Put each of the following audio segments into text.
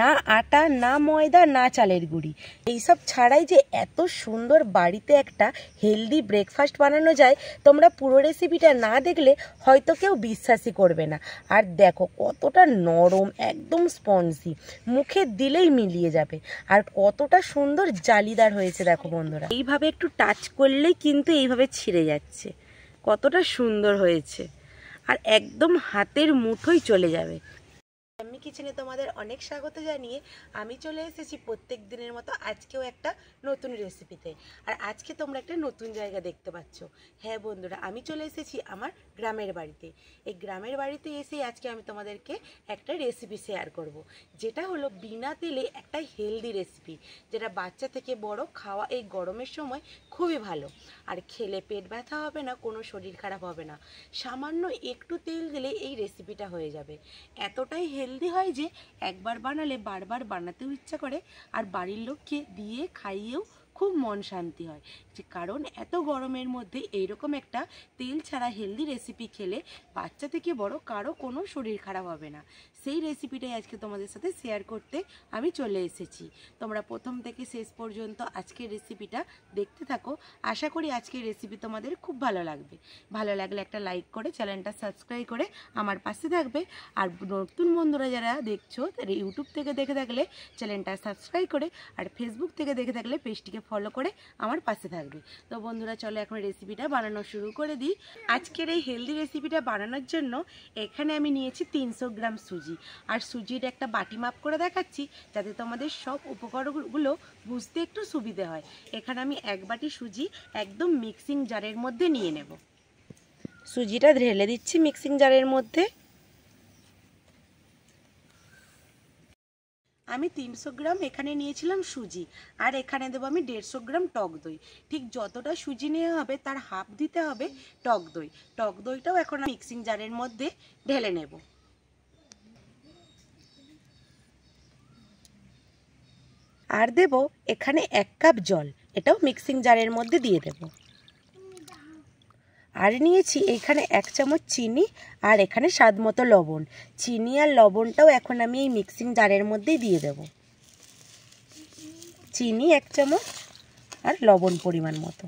না আটা, না ময়দা, না চালের গুঁড়ি, এইসব ছাড়াই যে এত সুন্দর বাড়িতে একটা হেলদি ব্রেকফাস্ট বানানো যায়, তোমরা পুরো রেসিপিটা না দেখলে হয়তো কেউ বিশ্বাসই করবে না। আর দেখো কতটা নরম, একদম স্পঞ্জি, মুখে দিলেই মিলিয়ে যাবে। আর কতটা সুন্দর জালিদার হয়েছে দেখো বন্ধুরা, এইভাবে একটু টাচ করলেই কিন্তু এইভাবে ছিঁড়ে যাচ্ছে। কতটা সুন্দর হয়েছে, আর একদম হাতের মুঠোয় চলে যাবে। আমি কিচেনে তোমাদের অনেক স্বাগত জানিয়ে আমি চলে এসেছি প্রত্যেক দিনের মতো আজকেও একটা নতুন রেসিপিতে। আর আজকে তোমরা একটা নতুন জায়গা দেখতে পাচ্ছ। হ্যাঁ বন্ধুরা, আমি চলে এসেছি আমার গ্রামের বাড়িতে। এই গ্রামের বাড়িতে এসেই আজকে আমি তোমাদেরকে একটা রেসিপি শেয়ার করব, যেটা হলো বিনা তেলে একটা হেলদি রেসিপি, যেটা বাচ্চা থেকে বড় খাওয়া এই গরমের সময় খুবই ভালো। আর খেলে পেট ব্যথা হবে না, কোনো শরীর খারাপ হবে না। সামান্য একটু তেল দিলে এই রেসিপিটা হয়ে যাবে। এতটাই হেলদি হয় যে একবার বানালে বারবার বানাতেও ইচ্ছা করে, আর বাড়ির লোককে দিয়ে খাইয়েও খুব মন শান্তি হয়। যে কারণ এত গরমের মধ্যে এইরকম একটা তেল ছাড়া হেলদি রেসিপি খেলে বাচ্চা থেকে বড় কারো কোনো শরীর খারাপ হবে না। সেই রেসিপিটাই আজকে তোমাদের সাথে শেয়ার করতে আমি চলে এসেছি। তোমরা প্রথম থেকে শেষ পর্যন্ত আজকের রেসিপিটা দেখতে থাকো। আশা করি আজকের রেসিপি তোমাদের খুব ভালো লাগবে। ভালো লাগলে একটা লাইক করে চ্যানেলটা সাবস্ক্রাইব করে আমার পাশে থাকবে। আর নতুন বন্ধুরা যারা দেখছো, ইউটিউব থেকে দেখে থাকলে চ্যানেলটা সাবস্ক্রাইব করে, আর ফেসবুক থেকে দেখে থাকলে পেজটিকে ফলো করে আমার পাশে থাকবে। তো বন্ধুরা চলো এখন রেসিপিটা বানানো শুরু করে দিই। আজকের এই হেলদি রেসিপিটা বানানোর জন্য এখানে আমি নিয়েছি 300 গ্রাম সুজি। আর সুজির একটা বাটি মাপ করে দেখাচ্ছি, যাতে তোমাদের সব উপকরণগুলো বুঝতে একটু সুবিধে হয়। এখানে আমি 1 বাটি সুজি একদম মিক্সিং জারের মধ্যে নিয়ে নেব। সুজিটা ঢেলে দিচ্ছি মিক্সিং জারের মধ্যে। আমি 300 গ্রাম এখানে নিয়েছিলাম সুজি, আর এখানে দেবো আমি 150 গ্রাম টক দই। ঠিক যতটা সুজি নেওয়া হবে তার হাফ দিতে হবে টক দই। টক দইটাও এখন মিক্সিং জারের মধ্যে ঢেলে নেব। আর দেব এখানে 1 কাপ জল, এটাও মিক্সিং জারের মধ্যে দিয়ে দেব। আর নিয়েছি এখানে 1 চামচ চিনি, আর এখানে স্বাদ মতো লবণ। চিনি আর লবণটাও এখন আমি এই মিক্সিং জারের মধ্যেই দিয়ে দেব। চিনি 1 চামচ আর লবণ পরিমাণ মতো।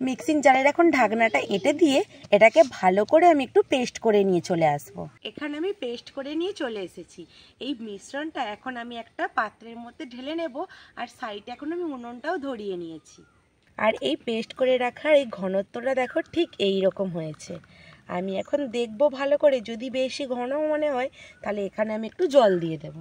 মিক্সিং জারের এখন ঢাকনাটা এঁটে দিয়ে এটাকে ভালো করে আমি একটু পেস্ট করে নিয়ে চলে আসব। এখানে আমি পেস্ট করে নিয়ে চলে এসেছি। এই মিশ্রণটা এখন আমি একটা পাত্রের মধ্যে ঢেলে নেব, আর সাইডে এখন আমি উনুনটাও ধরিয়ে নিয়েছি। আর এই পেস্ট করে রাখার এই ঘনত্বটা দেখো ঠিক এই রকম হয়েছে। আমি এখন দেখব ভালো করে, যদি বেশি ঘন মনে হয় তাহলে এখানে আমি একটু জল দিয়ে দেব।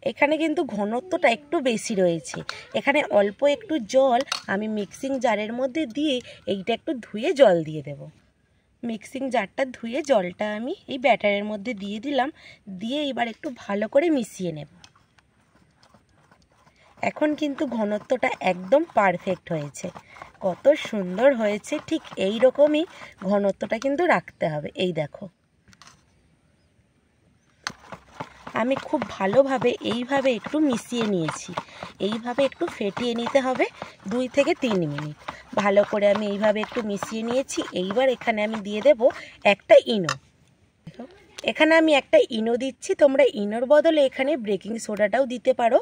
এখানে কিন্তু ঘনত্বটা একটু বেশি রয়েছে। এখানে অল্প একটু জল আমি মিক্সিং জারের মধ্যে দিয়ে এইটা একটু ধুয়ে জল দিয়ে দেব। মিক্সিং জারটা ধুয়ে জলটা আমি এই ব্যাটারের মধ্যে দিয়ে দিলাম, দিয়ে এবার একটু ভালো করে মিশিয়ে নেব। এখন কিন্তু ঘনত্বটা একদম পারফেক্ট হয়েছে, কত সুন্দর হয়েছে। ঠিক এই রকমই ঘনত্বটা কিন্তু রাখতে হবে। এই দেখো, আমি খুব ভালোভাবে এইভাবে একটু মিশিয়ে নিয়েছি। এইভাবে একটু ফেটিয়ে নিতে হবে 2 থেকে 3 মিনিট। ভালো করে আমি এইভাবে একটু মিশিয়ে নিয়েছি। এইবার এখানে আমি দিয়ে দেব একটা ইনো। এখানে আমি একটা ইনো দিচ্ছি, তোমরা ইনোর বদলে এখানে বেকিং সোডাটাও দিতে পারো।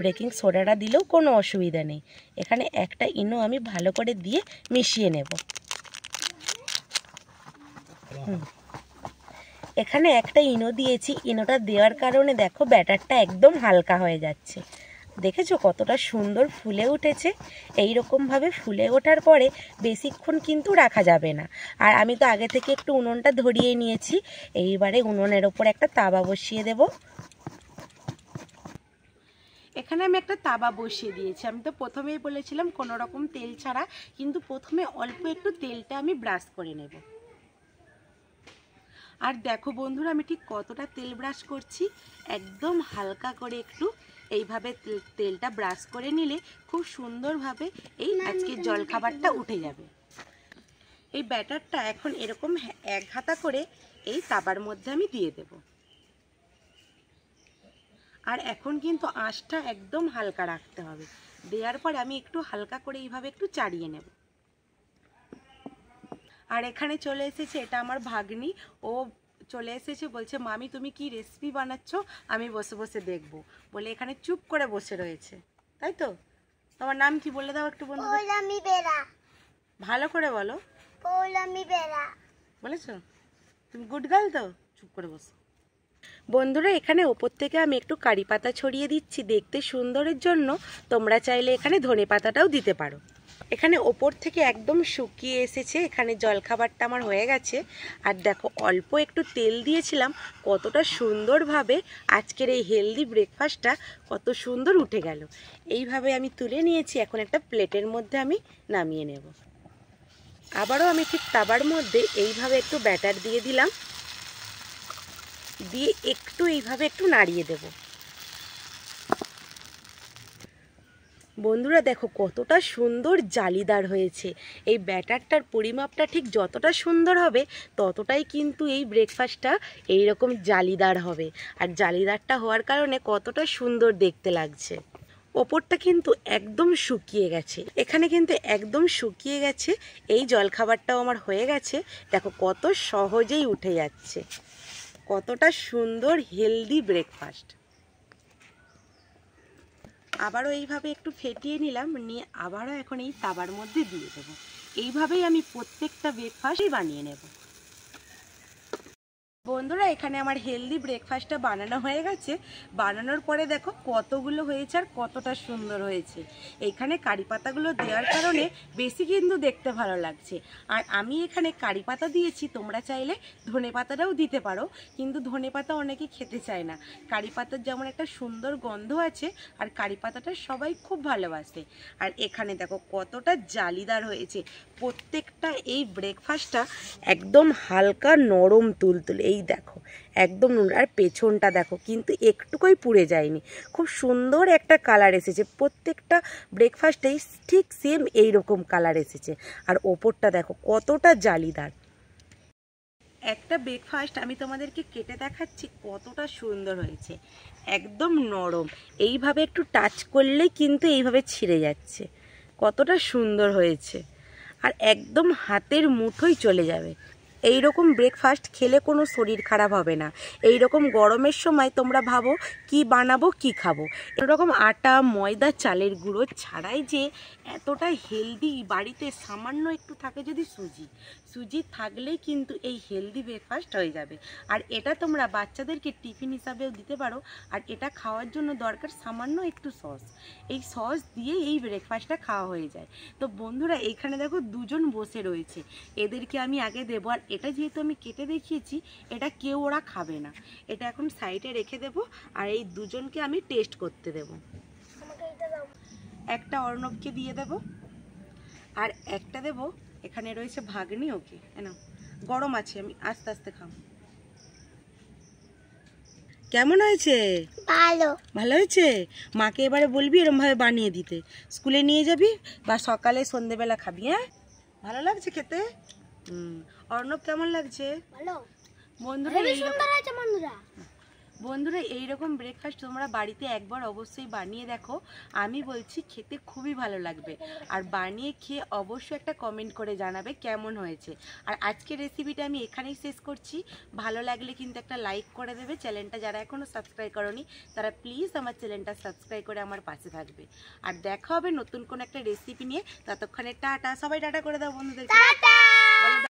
বেকিং সোডাটা দিলেও কোনো অসুবিধা নেই। এখানে একটা ইনো আমি ভালো করে দিয়ে মিশিয়ে নেব। এখানে একটা ইনো দিয়েছি। ইনোটা দেওয়ার কারণে দেখো ব্যাটারটা একদম হালকা হয়ে যাচ্ছে। দেখেছো কতটা সুন্দর ফুলে উঠেছে। এই রকমভাবে ফুলে ওঠার পরে বেশিক্ষণ কিন্তু রাখা যাবে না। আর আমি তো আগে থেকে একটু উনুনটা ধরিয়ে নিয়েছি। এইবারে উনুনের ওপর একটা তাওয়া বসিয়ে দেব। এখানে আমি একটা তাওয়া বসিয়ে দিয়েছি। আমি তো প্রথমেই বলেছিলাম কোনো রকম তেল ছাড়া, কিন্তু প্রথমে অল্প একটু তেলটা আমি ব্রাশ করে নেব। আর দেখো বন্ধুরা, আমি ঠিক কতটা তেল ব্রাশ করছি। একদম হালকা করে একটু এইভাবে তেলটা ব্রাশ করে নিলে খুব সুন্দরভাবে এই আজকের জলখাবারটা উঠে যাবে। এই ব্যাটারটা এখন এরকম 1 হাতা করে এই তাওয়ার মধ্যে আমি দিয়ে দেব। আর এখন কিন্তু আঁচটা একদম হালকা রাখতে হবে। দেওয়ার পর আমি একটু হালকা করে এইভাবে একটু চাড়িয়ে নেব। আর এখানে চলে এসেছে, এটা আমার ভাগ্নি, ও চলে এসেছে, বলছে মামি তুমি কি রেসিপি বানাচ্ছ, আমি বসে বসে দেখবো বলে এখানে চুপ করে বসে রয়েছে, তাই তো? তোমার নাম কি বলে দাও একটু বন্ধু। ভালো করে বলো। বলেছো? তুমি গুড গার্ল তো, চুপ করে বসো। বন্ধুরা এখানে ওপর থেকে আমি একটু কারি পাতা ছড়িয়ে দিচ্ছি দেখতে সুন্দরের জন্য। তোমরা চাইলে এখানে ধনে পাতাটাও দিতে পারো। এখানে ওপর থেকে একদম শুকিয়ে এসেছে, এখানে জলখাবারটা আমার হয়ে গেছে। আর দেখো অল্প একটু তেল দিয়েছিলাম, কতটা সুন্দরভাবে আজকের এই হেলদি ব্রেকফাস্টটা কত সুন্দর উঠে গেল। এইভাবে আমি তুলে নিয়েছি, এখন একটা প্লেটের মধ্যে আমি নামিয়ে নেব। আবারও আমি ঠিক তাবার মধ্যে এইভাবে একটু ব্যাটার দিয়ে দিলাম, দিয়ে একটু এইভাবে একটু নাড়িয়ে দেব। বন্ধুরা দেখো কতটা সুন্দর জালিদার হয়েছে। এই ব্যাটারটার পরিমাপটা ঠিক যতটা সুন্দর হবে ততটাই কিন্তু এই ব্রেকফাস্টটা এইরকম জালিদার হবে। আর জালিদারটা হওয়ার কারণে কতটা সুন্দর দেখতে লাগছে। ওপরটা কিন্তু একদম শুকিয়ে গেছে, এখানে কিন্তু একদম শুকিয়ে গেছে। এই জলখাবারটাও আমার হয়ে গেছে। দেখো কত সহজেই উঠে যাচ্ছে, কতটা সুন্দর হেলদি ব্রেকফাস্ট। আবারও এইভাবে একটু ফেটিয়ে নিলাম, নিয়ে আবারও এখন এই তাবার মধ্যে দিয়ে দেবো। এইভাবেই আমি প্রত্যেকটা ব্রেকফাস্টই বানিয়ে নেব। বন্ধুরা এখানে আমার হেলদি ব্রেকফাস্টটা বানানো হয়ে গেছে। বানানোর পরে দেখো কতগুলো হয়েছে আর কতটা সুন্দর হয়েছে। এখানে কারি পাতাগুলো দেওয়ার কারণে বেশি কিন্তু দেখতে ভালো লাগছে। আর আমি এখানে কারি পাতা দিয়েছি, তোমরা চাইলে ধনে পাতাটাও দিতে পারো, কিন্তু ধনে পাতা অনেকে খেতে চায় না। কারি পাতার যেমন একটা সুন্দর গন্ধ আছে, আর কারি পাতাটা সবাই খুব ভালোবাসে। আর এখানে দেখো কতটা জালিদার হয়েছে প্রত্যেকটা এই ব্রেকফাস্টটা, একদম হালকা নরম তুলতুলে। এই দেখো একদম, আর পেছনটা দেখো কিন্তু একটুকুই পুড়ে যায়নি, খুব সুন্দর একটা কালার এসেছে। প্রত্যেকটা ব্রেকফাস্টেই ঠিক সেম এইরকম কালার এসেছে। আর ওপরটা দেখো কতটা জালিদার। একটা ব্রেকফাস্ট আমি তোমাদেরকে কেটে দেখাচ্ছি কতটা সুন্দর হয়েছে, একদম নরম। এইভাবে একটু টাচ করলেই কিন্তু এইভাবে ছিঁড়ে যাচ্ছে, কতটা সুন্দর হয়েছে। আর একদম হাতের মুঠোয় চলে যাবে। এই রকম ব্রেকফাস্ট খেলে কোনো শরীর খারাপ হবে না। এই রকম গরমের সময় তোমরা ভাবো কি বানাবো কি খাবো, এরকম আটা ময়দা চালের গুঁড়ো ছাড়াই যে এতটা হেলদি, বাড়িতে সামান্য একটু থাকে যদি সুজি থাকলেই কিন্তু এই হেলদি ব্রেকফাস্ট হয়ে যাবে। আর এটা তোমরা বাচ্চাদেরকে টিফিন হিসাবেও দিতে পারো। আর এটা খাওয়ার জন্য দরকার সামান্য একটু সস, এই সস দিয়ে এই ব্রেকফাস্টটা খাওয়া হয়ে যায়। তো বন্ধুরা এইখানে দেখো দুজন বসে রয়েছে, এদেরকে আমি আগে দেবো। আর এটা যেহেতু আমি কেটে দেখিয়েছি, এটা কেউ ওরা খাবে না, এটা এখন সাইডে রেখে দেবো। আর এই দুজনকে আমি টেস্ট করতে দেব। একটা অর্ণবকে দিয়ে দেব, আর একটা দেব এখানে রয়েছে ভাগ্নি, ওকে না গরম আছে, আমি আস্তে আস্তে খাও। কেমন হয়েছে? ভালো। ভালো হয়েছে? মাকে এবারে বলবি এরকম ভাবে বানিয়ে দিতে, স্কুলে নিয়ে যাবি বা সকালে সন্ধেবেলা খাবি। হ্যাঁ, ভালো লাগছে খেতে? অর্ণব কেমন লাগছে? ভালো। বন্ধুরা এইরকম ব্রেকফাস্ট তোমরা বাড়িতে একবার অবশ্যই বানিয়ে দেখো, আমি বলছি খেতে খুবই ভালো লাগবে। আর বানিয়ে খেয়ে অবশ্যই একটা কমেন্ট করে জানাবে কেমন হয়েছে। আর আজকের রেসিপিটা আমি এখানেই শেষ করছি। ভালো লাগলে কিন্তু একটা লাইক করে দেবে। চ্যানেলটা যারা এখনও সাবস্ক্রাইব করোনি তারা প্লিজ আমার চ্যানেলটা সাবস্ক্রাইব করে আমার পাশে থাকবে। আর দেখা হবে নতুন কোনো একটা রেসিপি নিয়ে। ততক্ষণে টাটা, সবাই টাটা করে দাও বন্ধুদের।